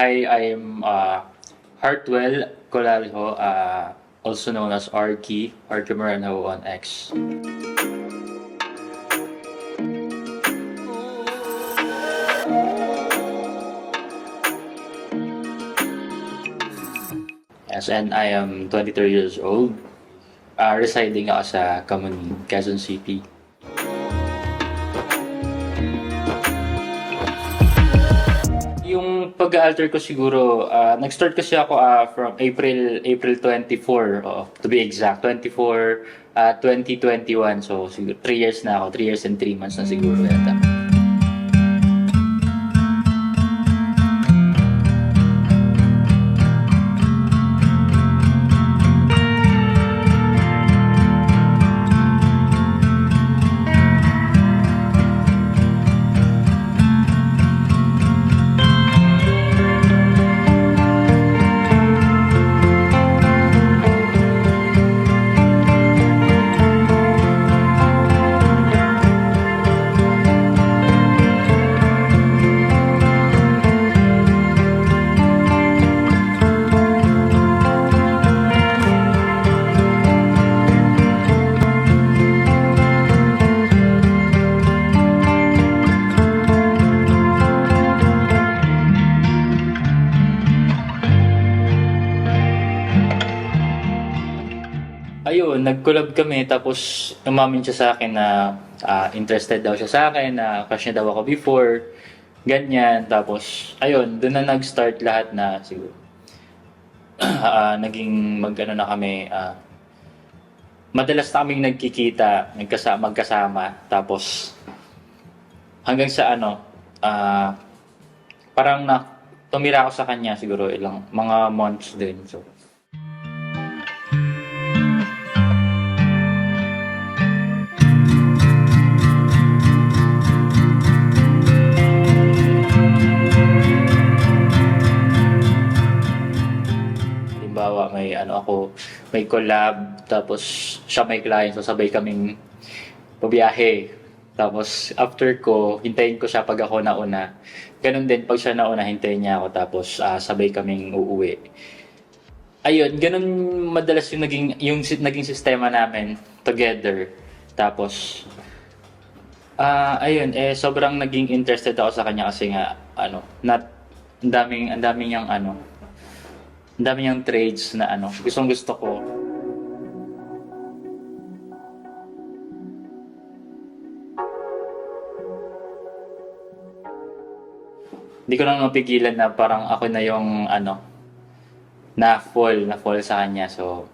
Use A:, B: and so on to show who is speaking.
A: Hi, I'm Hartwell Colalho, also known as Arky, Arky Maranho on X. Yes, and I am 23 years old, residing ako sa Kamuning, Quezon City. Yung pag-alter ko siguro, nag-start kasi ako from April 24, to be exact, 24, 2021. So siguro 3 years na ako, 3 years and 3 months na siguro yata. Ayun, nag-collab kami tapos umamin siya sa akin na interested daw siya sa akin, na crush niya daw ako before, ganyan. Tapos, ayun, doon na nag-start lahat na siguro. Naging mag-ano na kami, madalas na kaming nagkikita, magkasama. Tapos, hanggang sa parang tumira ako sa kanya siguro ilang mga months din. So, halimbawa may collab, tapos siya may client, so sabay kaming pabiyahe. Tapos after ko, hintayin ko siya pag ako nauna. Ganun din, pag siya nauna, hintayin niya ako, tapos sabay kaming uuwi. Ayun, ganun madalas yung naging sistema namin together. Tapos, ayun, sobrang naging interested ako sa kanya kasi nga, ang daming ang dami niyang trades na gustong gusto ko. Hindi ko na mapigilan na parang ako na yung na fall sa kanya. So,